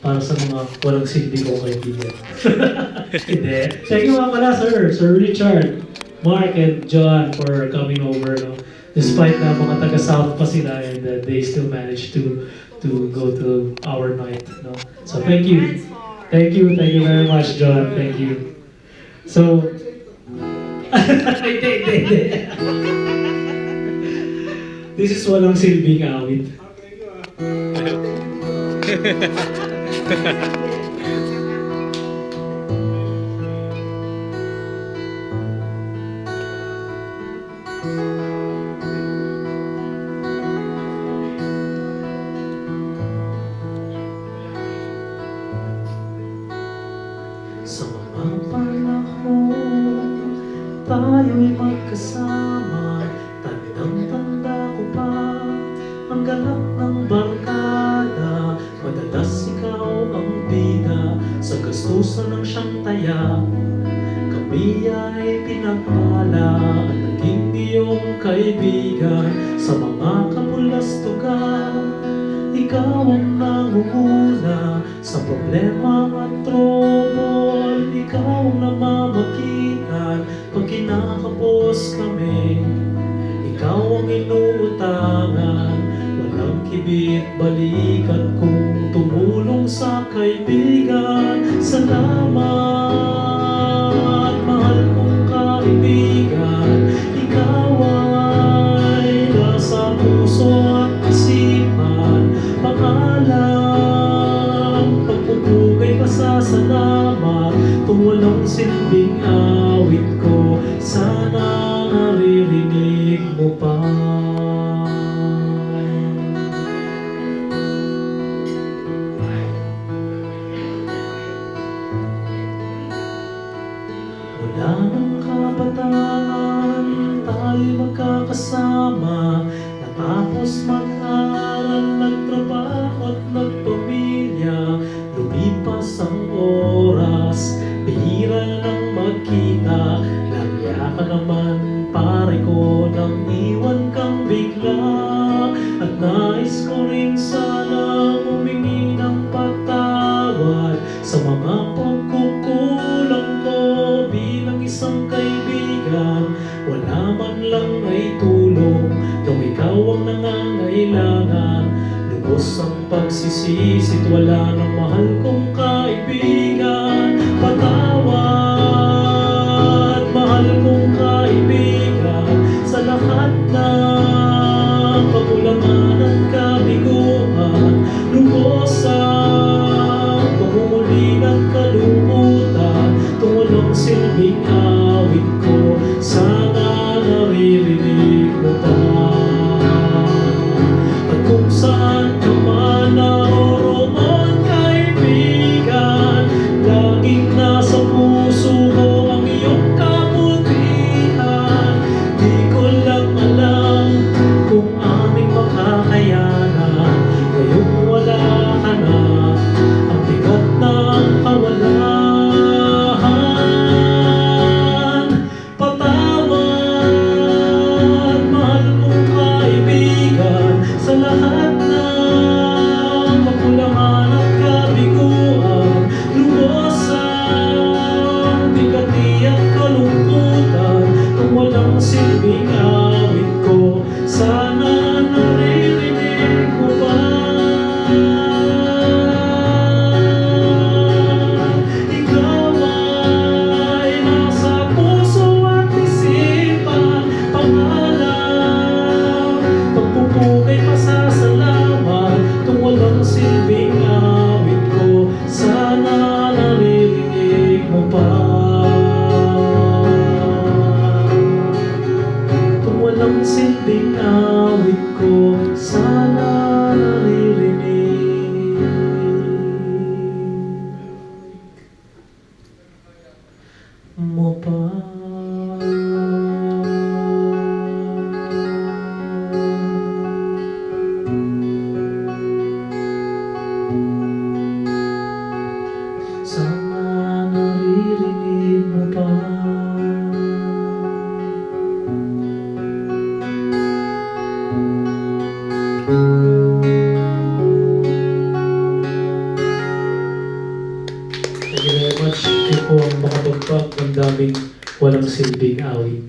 para sa mga walang silbi kong kaibigan. Hindi. Thank you nga pala, sir. Sir Richard, Mark, and John for coming over. No? Despite na mga taga-South pa sila, and they still managed to go to our night. No? So thank you. Thank you very much, John. Thank you. So, hindi. This is walang silbing awit. Sa mga panahon tayo'y magkasama, tandang-tanda ko pa ang ganap ng barkada. Madalas ikaw ang bida sa gastusan ng siyang taya. Kami ay pinagpala at naging iyong kaibigan. Sa mga kapulastugan, ikaw ang nangunguna. Sa problema at trouble, ikaw ang namamagitan. Pag kinakapos kami, ikaw ang inuutangan. Walang kibit balikat kung tumulong sa kaibigan. Salamat, mahal kong kaibigan. Ikaw ay nasa puso at isipan. Pangalang pagpupugay pasasalamat. Kung walang silbing awit ko, sana naririnig mo pa. Mula ng kabataan, tayo'y magkakasama. Natapos mag-aral, nagtrabaho at nagpamilya. Lumipas ang oras, bihira nang magkita. Nagya ka naman, pare ko, nang iwan kang bigla. At nais ko rin sana humingi ng patawad sa mga pagkukulang ko bilang isang kaibigan. Wala man lang ay tulong nung ikaw ang nangangailangan. Lubos ang pagsisisit, wala ng mahal kong kaibigan. Patawad, mahal kong kaibigan, sa lahat ng kakulangan at kabiguan. Lubos ang pagmumuli at kalungkutan. Kung walang silbing awit ko, sana naririnig mo pa. At kung saan ka man naroroon, kaibigan, aming walang silbing awit.